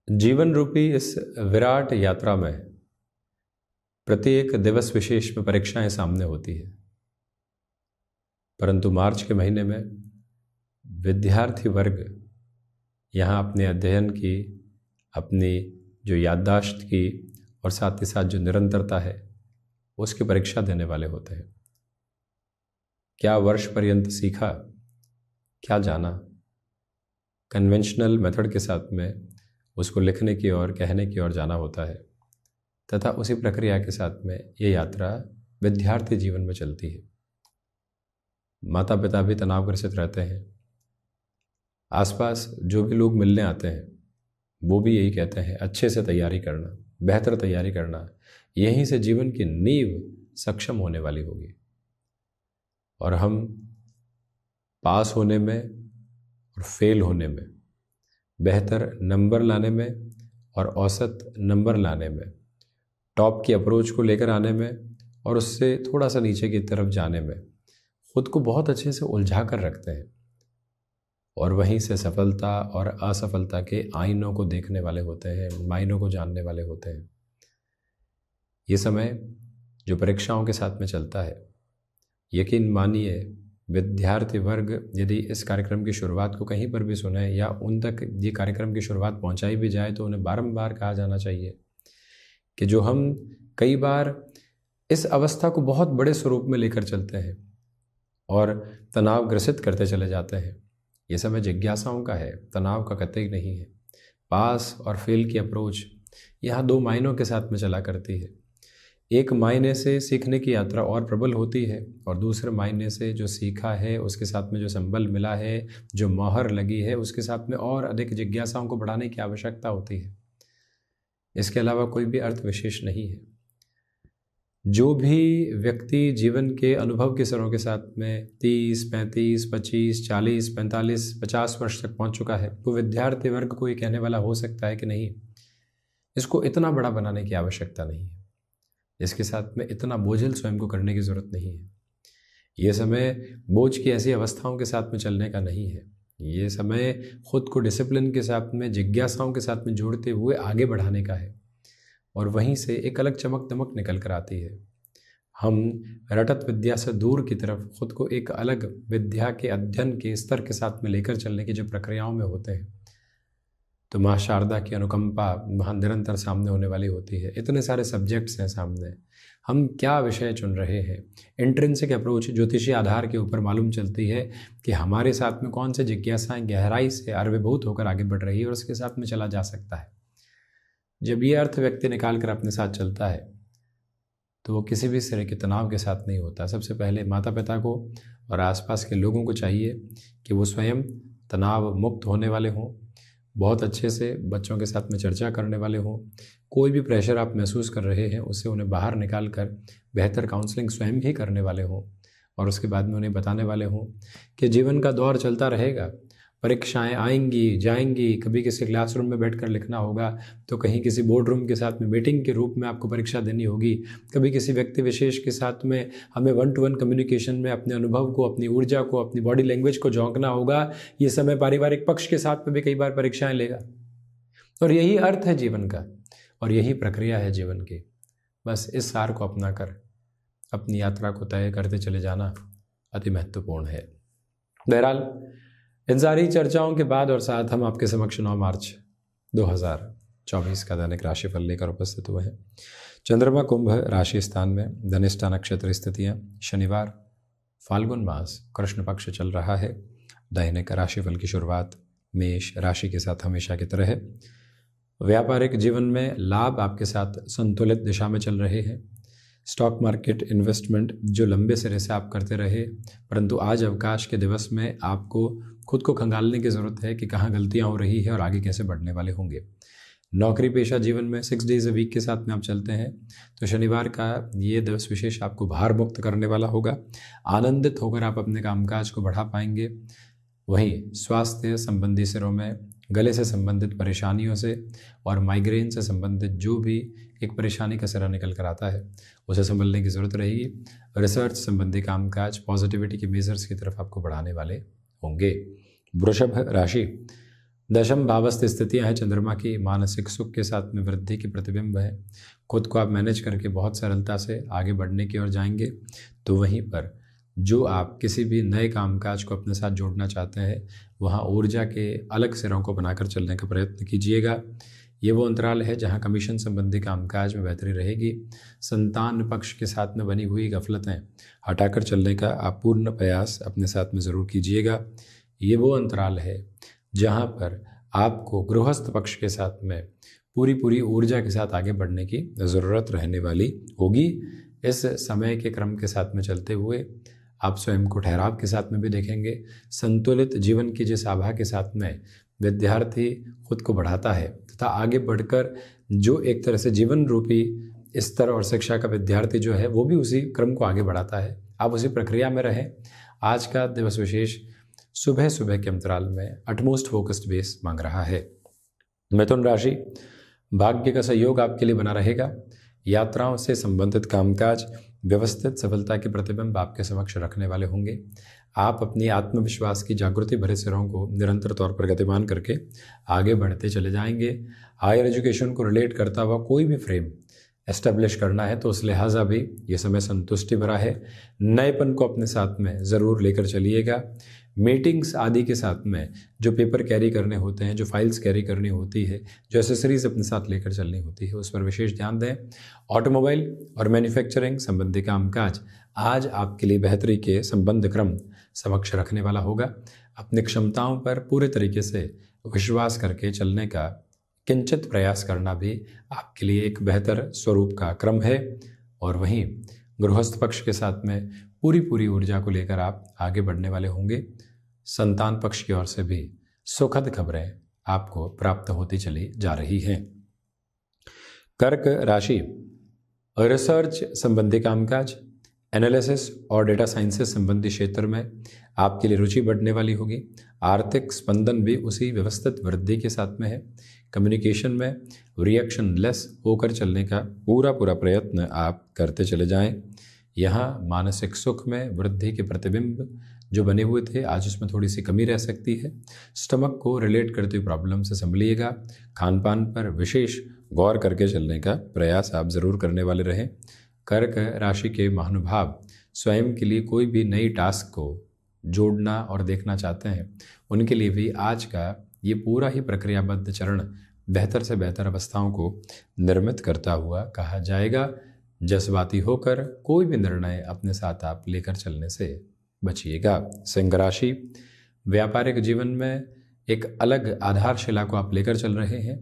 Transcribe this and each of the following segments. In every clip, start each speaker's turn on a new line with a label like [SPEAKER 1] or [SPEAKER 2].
[SPEAKER 1] जीवन रूपी इस विराट यात्रा में प्रत्येक दिवस विशेष में परीक्षाएं सामने होती है, परंतु मार्च के महीने में विद्यार्थी वर्ग यहाँ अपने अध्ययन की, अपनी जो याददाश्त की और साथ ही साथ जो निरंतरता है उसकी परीक्षा देने वाले होते हैं। क्या वर्ष पर्यंत सीखा, क्या जाना, कन्वेंशनल मेथड के साथ में उसको लिखने की और कहने की ओर जाना होता है, तथा उसी प्रक्रिया के साथ में ये यात्रा विद्यार्थी जीवन में चलती है। माता पिता भी तनावग्रसित रहते हैं, आसपास जो भी लोग मिलने आते हैं वो भी यही कहते हैं अच्छे से तैयारी करना, बेहतर तैयारी करना, यहीं से जीवन की नींव सक्षम होने वाली होगी। और हम पास होने में और फेल होने में, बेहतर नंबर लाने में और औसत नंबर लाने में, टॉप की अप्रोच को लेकर आने में और उससे थोड़ा सा नीचे की तरफ जाने में खुद को बहुत अच्छे से उलझा कर रखते हैं और वहीं से सफलता और असफलता के आईनों को देखने वाले होते हैं, मायनों को जानने वाले होते हैं। ये समय जो परीक्षाओं के साथ में चलता है, यकीन मानिए विद्यार्थी वर्ग यदि इस कार्यक्रम की शुरुआत को कहीं पर भी सुने या उन तक ये कार्यक्रम की शुरुआत पहुंचाई भी जाए तो उन्हें बारंबार कहा जाना चाहिए कि जो हम कई बार इस अवस्था को बहुत बड़े स्वरूप में लेकर चलते हैं और तनाव ग्रसित करते चले जाते हैं, ये समय जिज्ञासाओं का है, तनाव का कतई नहीं है। पास और फेल की अप्रोच यहाँ दो मायनों के साथ में चला करती है। एक मायने से सीखने की यात्रा और प्रबल होती है और दूसरे मायने से जो सीखा है उसके साथ में जो संबल मिला है, जो मोहर लगी है, उसके साथ में और अधिक जिज्ञासाओं को बढ़ाने की आवश्यकता होती है। इसके अलावा कोई भी अर्थ विशेष नहीं है। जो भी व्यक्ति जीवन के अनुभव के स्तरों के साथ में 30, 35, 25, 40, 45, 50 वर्ष तक पहुंच चुका है, वो विद्यार्थी वर्ग को ये कहने वाला हो सकता है कि नहीं, इसको इतना बड़ा बनाने की आवश्यकता नहीं है, इसके साथ में इतना बोझिल स्वयं को करने की ज़रूरत नहीं है। ये समय बोझ की ऐसी अवस्थाओं के साथ में चलने का नहीं है। ये समय खुद को डिसिप्लिन के साथ में, जिज्ञासाओं के साथ में जोड़ते हुए आगे बढ़ाने का है और वहीं से एक अलग चमक दमक निकल कर आती है। हम रटत विद्या से दूर की तरफ खुद को एक अलग विद्या के अध्ययन के स्तर के साथ में लेकर चलने की जो प्रक्रियाओं में होते हैं, तो माँ शारदा की अनुकंपा वहाँ निरंतर सामने होने वाली होती है। इतने सारे सब्जेक्ट्स हैं सामने, हम क्या विषय चुन रहे हैं। इंट्रिंसिक अप्रोच ज्योतिषीय आधार के ऊपर मालूम चलती है कि हमारे साथ में कौन से जिज्ञासाएं गहराई से अर्विभूत होकर आगे बढ़ रही है और उसके साथ में चला जा सकता है। जब ये अर्थ व्यक्ति निकाल कर अपने साथ चलता है तो वो किसी भी तरह के तनाव के साथ नहीं होता। सबसे पहले माता पिता को और आसपास के लोगों को चाहिए कि वो स्वयं तनाव मुक्त होने वाले हों, बहुत अच्छे से बच्चों के साथ में चर्चा करने वाले हों। कोई भी प्रेशर आप महसूस कर रहे हैं उससे उन्हें बाहर निकाल कर बेहतर काउंसलिंग स्वयं ही करने वाले हों और उसके बाद में उन्हें बताने वाले हों कि जीवन का दौर चलता रहेगा, परीक्षाएं आएंगी जाएंगी, कभी किसी क्लासरूम में बैठकर लिखना होगा तो कहीं किसी बोर्ड रूम के साथ में मीटिंग के रूप में आपको परीक्षा देनी होगी, कभी किसी व्यक्ति विशेष के साथ में हमें 1-to-1 कम्युनिकेशन में अपने अनुभव को, अपनी ऊर्जा को, अपनी बॉडी लैंग्वेज को झोंकना होगा। ये समय पारिवारिक पक्ष के साथ में भी कई बार परीक्षाएं लेगा और यही अर्थ है जीवन का और यही प्रक्रिया है जीवन की। बस इस सार को अपना कर अपनी यात्रा को तय करते चले जाना अति महत्वपूर्ण है। बहरहाल इन सारी चर्चाओं के बाद और साथ हम आपके समक्ष 9 मार्च 2024 का दैनिक राशिफल लेकर उपस्थित हुए हैं। चंद्रमा कुंभ राशि स्थान में, धनिष्ठा नक्षत्र स्थितियाँ, शनिवार, फाल्गुन मास, कृष्ण पक्ष चल रहा है। दैनिक राशिफल की शुरुआत मेष राशि के साथ हमेशा की तरह है। व्यापारिक जीवन में लाभ आपके साथ संतुलित दिशा में चल रहे हैं। स्टॉक मार्केट इन्वेस्टमेंट जो लंबे सिरे से आप करते रहे, परंतु आज अवकाश के दिवस में आपको खुद को खंगालने की ज़रूरत है कि कहाँ गलतियाँ हो रही है और आगे कैसे बढ़ने वाले होंगे। नौकरी पेशा जीवन में 6 डेज अ वीक के साथ में आप चलते हैं तो शनिवार का ये दिवस विशेष आपको भार मुक्त करने वाला होगा। आनंदित होकर आप अपने कामकाज को बढ़ा पाएंगे। वहीं स्वास्थ्य संबंधी सिरों में गले से संबंधित परेशानियों से और माइग्रेन से संबंधित जो भी एक परेशानी का सिरा निकल कर आता है उसे संभलने की ज़रूरत रहेगी। रिसर्च संबंधी कामकाज पॉजिटिविटी के मेजर्स की तरफ आपको बढ़ाने वाले होंगे। वृषभ राशि, दशम भावस्थ स्थितियाँ हैं चंद्रमा की, मानसिक सुख के साथ में वृद्धि की प्रतिबिंब है। खुद को आप मैनेज करके बहुत सरलता से आगे बढ़ने की ओर जाएंगे। तो वहीं पर जो आप किसी भी नए कामकाज को अपने साथ जोड़ना चाहते हैं, वहाँ ऊर्जा के अलग सिरों को बनाकर चलने का प्रयत्न कीजिएगा। ये वो अंतराल है जहाँ कमीशन संबंधी कामकाज में बेहतरी रहेगी। संतान पक्ष के साथ में बनी हुई गफलतें हटाकर चलने का आप पूर्ण प्रयास अपने साथ में ज़रूर कीजिएगा। ये वो अंतराल है जहाँ पर आपको गृहस्थ पक्ष के साथ में पूरी ऊर्जा के साथ आगे बढ़ने की ज़रूरत रहने वाली होगी। इस समय के क्रम के साथ में चलते हुए आप स्वयं को ठहराव के साथ में भी देखेंगे। संतुलित जीवन की जिस आभा के साथ में विद्यार्थी खुद को बढ़ाता है तथा आगे बढ़कर जो एक तरह से जीवन रूपी स्तर और शिक्षा का विद्यार्थी जो है वो भी उसी क्रम को आगे बढ़ाता है, आप उसी प्रक्रिया में रहें। आज का दिवस विशेष सुबह सुबह के अंतराल में अटमोस्ट फोकस्ड बेस मांग रहा है। मिथुन राशि, भाग्य का सहयोग आपके लिए बना रहेगा। यात्राओं से संबंधित कामकाज व्यवस्थित सफलता के प्रतिबिंब आपके समक्ष रखने वाले होंगे। आप अपनी आत्मविश्वास की जागृति भरे सिरों को निरंतर तौर पर गतिमान करके आगे बढ़ते चले जाएंगे। हायर एजुकेशन को रिलेट करता हुआ कोई भी फ्रेम एस्टेब्लिश करना है तो उस लिहाजा भी ये समय संतुष्टि भरा है। नएपन को अपने साथ में ज़रूर लेकर चलिएगा। मीटिंग्स आदि के साथ में जो पेपर कैरी करने होते हैं, जो फाइल्स कैरी करनी होती है, जो एसेसरीज अपने साथ लेकर चलनी होती है, उस पर विशेष ध्यान दें। ऑटोमोबाइल और मैन्युफैक्चरिंग संबंधी कामकाज आज आपके लिए बेहतरी के संबंध क्रम समक्ष रखने वाला होगा। अपनी क्षमताओं पर पूरे तरीके से विश्वास करके चलने का किंचित प्रयास करना भी आपके लिए एक बेहतर स्वरूप का क्रम है। और वहीं गृहस्थ पक्ष के साथ में पूरी ऊर्जा को लेकर आप आगे बढ़ने वाले होंगे। संतान पक्ष की ओर से भी सुखद खबरें आपको प्राप्त होती चली जा रही हैं। कर्क राशि, रिसर्च संबंधी कामकाज, एनालिसिस और डेटा साइंसेस संबंधी क्षेत्र में आपके लिए रुचि बढ़ने वाली होगी। आर्थिक स्पंदन भी उसी व्यवस्थित वृद्धि के साथ में है। कम्युनिकेशन में रिएक्शन लेस होकर चलने का पूरा प्रयत्न आप करते चले जाएं। यहाँ मानसिक सुख में वृद्धि के प्रतिबिंब जो बने हुए थे, आज उसमें थोड़ी सी कमी रह सकती है। स्टमक को रिलेट करते हुए प्रॉब्लम से संभलिएगा। खान पान पर विशेष गौर करके चलने का प्रयास आप ज़रूर करने वाले रहें। कर्क राशि के महानुभाव स्वयं के लिए कोई भी नई टास्क को जोड़ना और देखना चाहते हैं, उनके लिए भी आज का ये पूरा ही प्रक्रियाबद्ध चरण बेहतर से बेहतर अवस्थाओं को निर्मित करता हुआ कहा जाएगा। जज्बाती होकर कोई भी निर्णय अपने साथ आप लेकर चलने से बचिएगा। सिंह राशि, व्यापारिक जीवन में एक अलग आधारशिला को आप लेकर चल रहे हैं।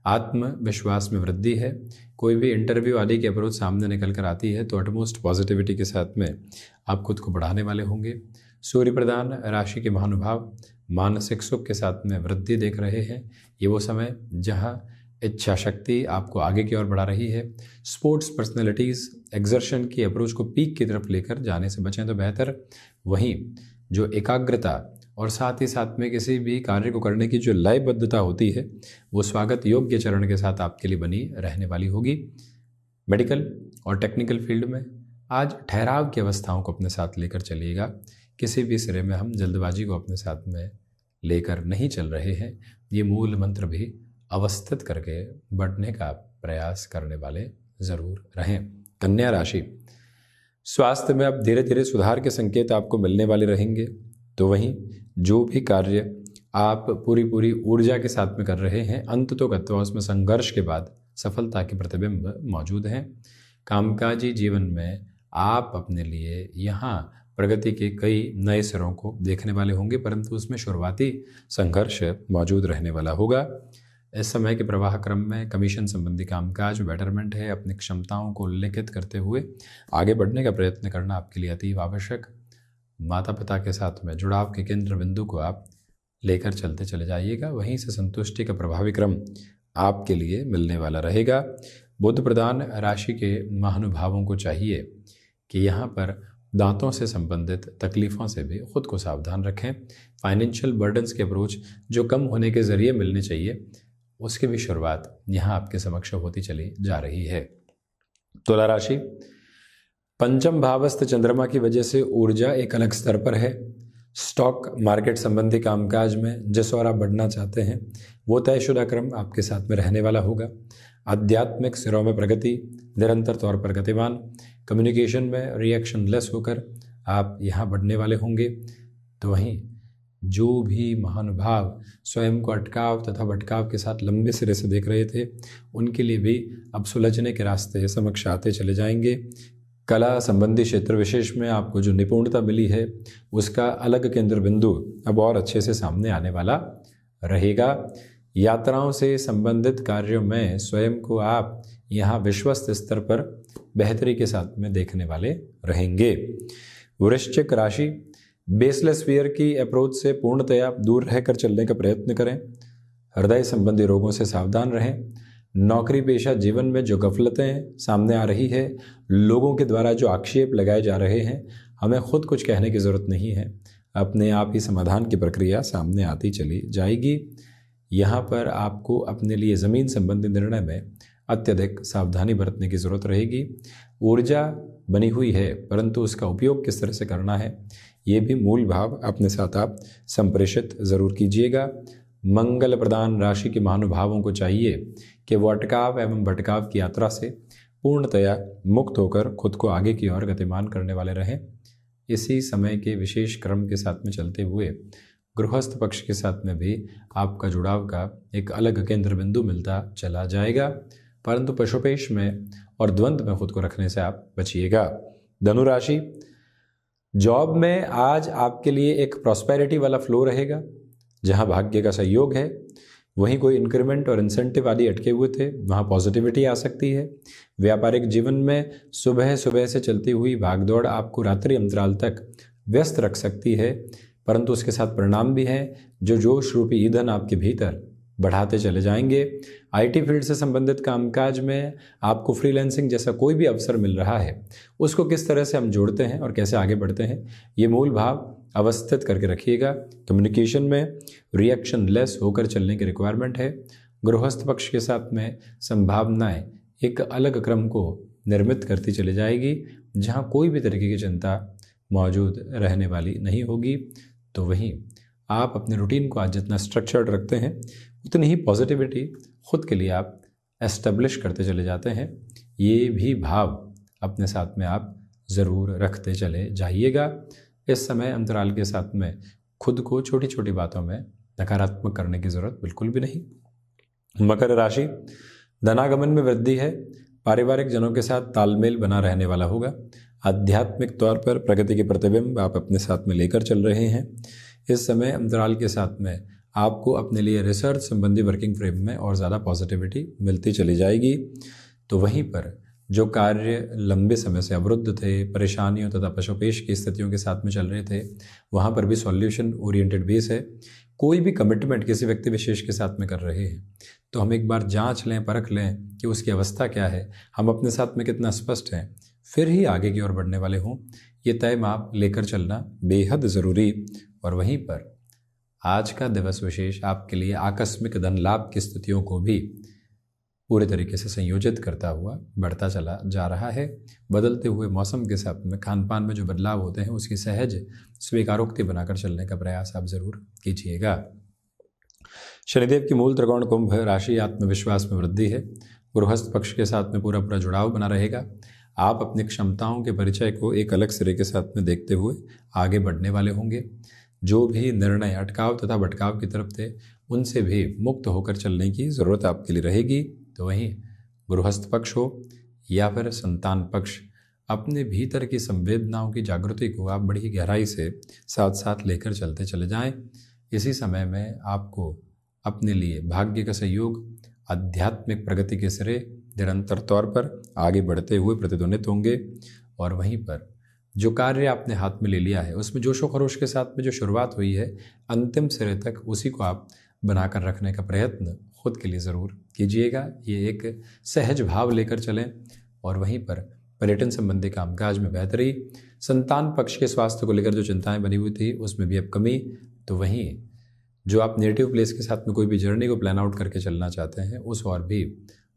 [SPEAKER 1] आत्मविश्वास में वृद्धि है। कोई भी इंटरव्यू आदि की अप्रोच सामने निकल कर आती है तो अटमोस्ट पॉजिटिविटी के साथ में आप खुद को बढ़ाने वाले होंगे। सूर्य प्रधान राशि के महानुभाव मानसिक सुख के साथ में वृद्धि देख रहे हैं। ये वो समय जहाँ इच्छा शक्ति आपको आगे की ओर बढ़ा रही है। स्पोर्ट्स पर्सनैलिटीज़ एक्सर्शन की अप्रोच को पीक की तरफ लेकर जाने से बचें तो बेहतर। वहीं जो एकाग्रता और साथ ही साथ में किसी भी कार्य को करने की जो लयबद्धता होती है, वो स्वागत योग्य चरण के साथ आपके लिए बनी रहने वाली होगी। मेडिकल और टेक्निकल फील्ड में आज ठहराव की अवस्थाओं को अपने साथ लेकर चलिएगा। किसी भी सिरे में हम जल्दबाजी को अपने साथ में लेकर नहीं चल रहे हैं। ये मूल मंत्र भी अवस्थित करके बढ़ने का प्रयास करने वाले ज़रूर रहें। कन्या राशि, स्वास्थ्य में अब धीरे धीरे सुधार के संकेत आपको मिलने वाले रहेंगे। तो वहीं जो भी कार्य आप पूरी ऊर्जा के साथ में कर रहे हैं, अंत तो गत्वा उसमें संघर्ष के बाद सफलता के प्रतिबिंब मौजूद हैं। कामकाजी जीवन में आप अपने लिए यहाँ प्रगति के कई नए सिरों को देखने वाले होंगे, परंतु उसमें शुरुआती संघर्ष मौजूद रहने वाला होगा। इस समय के प्रवाह क्रम में कमीशन संबंधी कामकाज में बेटरमेंट है। अपनी क्षमताओं को उल्लेखित करते हुए आगे बढ़ने का प्रयत्न करना आपके लिए अतीव आवश्यक। माता पिता के साथ में जुड़ाव के केंद्र बिंदु को आप लेकर चलते चले जाइएगा। वहीं से संतुष्टि का प्रभावी क्रम आपके लिए मिलने वाला रहेगा। बुध प्रधान राशि के महानुभावों को चाहिए कि यहाँ पर दांतों से संबंधित तकलीफ़ों से भी खुद को सावधान रखें। फाइनेंशियल बर्डन्स के अप्रोच जो कम होने के ज़रिए मिलने चाहिए, उसकी भी शुरुआत यहाँ आपके समक्ष होती चली जा रही है। तुला राशि, पंचम भावस्थ चंद्रमा की वजह से ऊर्जा एक अलग स्तर पर है। स्टॉक मार्केट संबंधी कामकाज में जिस ओर आप बढ़ना चाहते हैं वो तयशुदा क्रम आपके साथ में रहने वाला होगा। आध्यात्मिक सिरों में प्रगति, निरंतर तौर पर गतिमान, कम्युनिकेशन में रिएक्शन लेस होकर आप यहाँ बढ़ने वाले होंगे। तो वहीं जो भी महानुभाव स्वयं को अटकाव तथा भटकाव के साथ लंबे सिरे से देख रहे थे, उनके लिए भी अब सुलझने के रास्ते समक्ष आते चले जाएंगे। कला संबंधी क्षेत्र विशेष में आपको जो निपुणता मिली है उसका अलग केंद्र बिंदु अब और अच्छे से सामने आने वाला रहेगा। यात्राओं से संबंधित कार्यों में स्वयं को आप यहाँ विश्वस्त स्तर पर बेहतरी के साथ में देखने वाले रहेंगे। वृश्चिक राशि, बेसलेस फियर की अप्रोच से पूर्णतया दूर रहकर चलने का प्रयत्न करें। हृदय संबंधी रोगों से सावधान रहें। नौकरी पेशा जीवन में जो गफलतें सामने आ रही है, लोगों के द्वारा जो आक्षेप लगाए जा रहे हैं, हमें खुद कुछ कहने की ज़रूरत नहीं है, अपने आप ही समाधान की प्रक्रिया सामने आती चली जाएगी। यहाँ पर आपको अपने लिए ज़मीन संबंधी निर्णय में अत्यधिक सावधानी बरतने की ज़रूरत रहेगी। ऊर्जा बनी हुई है परंतु उसका उपयोग किस तरह से करना है ये भी मूल भाव अपने साथ आप संप्रेषित ज़रूर कीजिएगा। मंगल प्रदान राशि के महानुभावों को चाहिए कि वो अटकाव एवं भटकाव की यात्रा से पूर्णतया मुक्त होकर खुद को आगे की ओर गतिमान करने वाले रहें। इसी समय के विशेष क्रम के साथ में चलते हुए गृहस्थ पक्ष के साथ में भी आपका जुड़ाव का एक अलग केंद्र बिंदु मिलता चला जाएगा, परंतु पशुपेश में और द्वंद्व में खुद को रखने से आप बचिएगा। धनु राशि, जॉब में आज आपके लिए एक प्रॉस्पेरिटी वाला फ्लो रहेगा जहां भाग्य का सहयोग है। वहीं कोई इंक्रीमेंट और इंसेंटिव आदि अटके हुए थे, वहां पॉजिटिविटी आ सकती है। व्यापारिक जीवन में सुबह सुबह से चलती हुई भागदौड़ आपको रात्रि अंतराल तक व्यस्त रख सकती है, परंतु उसके साथ परिणाम भी हैं जो जोश रूपी ईंधन आपके भीतर बढ़ाते चले जाएंगे। आईटी फील्ड से संबंधित कामकाज में आपको फ्रीलांसिंग जैसा कोई भी अवसर मिल रहा है, उसको किस तरह से हम जोड़ते हैं और कैसे आगे बढ़ते हैं, ये मूल भाव अवस्थित करके रखिएगा। कम्युनिकेशन में रिएक्शन लेस होकर चलने की रिक्वायरमेंट है। गृहस्थ पक्ष के साथ में संभावनाएं एक अलग क्रम को निर्मित करती चली जाएगी जहां कोई भी तरीके की चिंता मौजूद रहने वाली नहीं होगी। तो वहीं आप अपने रूटीन को आज जितना स्ट्रक्चर्ड रखते हैं उतनी ही पॉजिटिविटी खुद के लिए आप एस्टेब्लिश करते चले जाते हैं। ये भी भाव अपने साथ में आप ज़रूर रखते चले जाइएगा। इस समय अंतराल के साथ में खुद को छोटी छोटी बातों में नकारात्मक करने की ज़रूरत बिल्कुल भी नहीं। मकर राशि, धनागमन में वृद्धि है। पारिवारिक जनों के साथ तालमेल बना रहने वाला होगा। आध्यात्मिक तौर पर प्रगति के प्रतिबिंब आप अपने साथ में लेकर चल रहे हैं। इस समय अंतराल के साथ में आपको अपने लिए रिसर्च संबंधी वर्किंग फ्रेम में और ज़्यादा पॉजिटिविटी मिलती चली जाएगी। तो वहीं पर जो कार्य लंबे समय से अवरुद्ध थे, परेशानियों तथा पशुपेश की स्थितियों के साथ में चल रहे थे, वहाँ पर भी सॉल्यूशन ओरिएंटेड बेस है। कोई भी कमिटमेंट किसी व्यक्ति विशेष के साथ में कर रहे हैं तो हम एक बार जांच लें, परख लें कि उसकी अवस्था क्या है, हम अपने साथ में कितना स्पष्ट हैं, फिर ही आगे की ओर बढ़ने वाले हों। ये तय माप लेकर चलना बेहद ज़रूरी। और वहीं पर आज का दिवस विशेष आपके लिए आकस्मिक धन लाभ की स्थितियों को भी पूरे तरीके से संयोजित करता हुआ बढ़ता चला जा रहा है। बदलते हुए मौसम के साथ में खान पान में जो बदलाव होते हैं उसकी सहज स्वीकारोक्ति बनाकर चलने का प्रयास आप जरूर कीजिएगा। शनिदेव की मूल त्रिकोण कुंभ राशि, आत्मविश्वास में वृद्धि है। गृहस्थ पक्ष के साथ में पूरा पूरा जुड़ाव बना रहेगा। आप अपनी क्षमताओं के परिचय को एक अलग सिरे के साथ में देखते हुए आगे बढ़ने वाले होंगे। जो भी निर्णय अटकाव तथा भटकाव की तरफ थे उनसे भी मुक्त होकर चलने की ज़रूरत आपके लिए रहेगी। तो वहीं गृहस्थ पक्ष हो या फिर संतान पक्ष, अपने भीतर की संवेदनाओं की जागृति को आप बड़ी गहराई से साथ साथ लेकर चलते चले जाएं। इसी समय में आपको अपने लिए भाग्य का सहयोग, आध्यात्मिक प्रगति के सिरे निरंतर तौर पर आगे बढ़ते हुए प्रतिध्वनित होंगे। और वहीं पर जो कार्य आपने हाथ में ले लिया है उसमें जोशो खरोश के साथ में जो शुरुआत हुई है, अंतिम सिरे तक उसी को आप बनाकर रखने का प्रयत्न खुद के लिए ज़रूर कीजिएगा। ये एक सहज भाव लेकर चलें। और वहीं पर पर्यटन संबंधी कामकाज में बेहतरी, संतान पक्ष के स्वास्थ्य को लेकर जो चिंताएं बनी हुई थी उसमें भी अब कमी। तो वहीं जो आप नेटिव प्लेस के साथ में कोई भी जर्नी को प्लान आउट करके चलना चाहते हैं उस और भी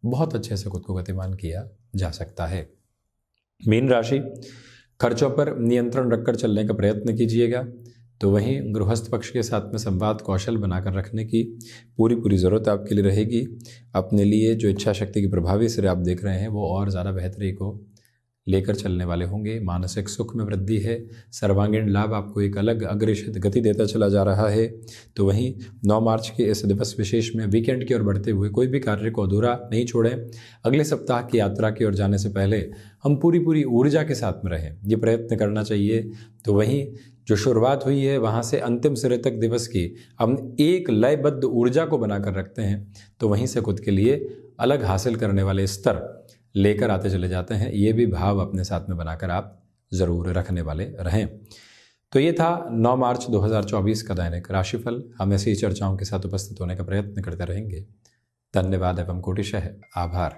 [SPEAKER 1] बहुत अच्छे से खुद को गतिमान किया जा सकता है। मीन राशि, खर्चों पर नियंत्रण रखकर चलने का प्रयत्न कीजिएगा। तो वहीं गृहस्थ पक्ष के साथ में संवाद कौशल बनाकर रखने की पूरी ज़रूरत आपके लिए रहेगी। अपने लिए जो इच्छा शक्ति की प्रभावी सिरे आप देख रहे हैं वो और ज़्यादा बेहतरी को लेकर चलने वाले होंगे। मानसिक सुख में वृद्धि है, सर्वांगीण लाभ आपको एक अलग अग्रेषित गति देता चला जा रहा है। तो वहीं 9 मार्च के इस दिवस विशेष में वीकेंड की ओर बढ़ते हुए कोई भी कार्य को अधूरा नहीं छोड़ें। अगले सप्ताह की यात्रा की ओर जाने से पहले हम पूरी ऊर्जा के साथ में रहें, ये प्रयत्न करना चाहिए। तो वहीं जो शुरुआत हुई है वहाँ से अंतिम सिरे तक दिवस की हम एक लयबद्ध ऊर्जा को बनाकर रखते हैं, तो वहीं से खुद के लिए अलग हासिल करने वाले स्तर लेकर आते चले जाते हैं। ये भी भाव अपने साथ में बनाकर आप ज़रूर रखने वाले रहें। तो ये था 9 मार्च 2024 का दैनिक राशिफल। हम ऐसी चर्चाओं के साथ उपस्थित होने का प्रयत्न करते रहेंगे। धन्यवाद एवं कोटिशः आभार।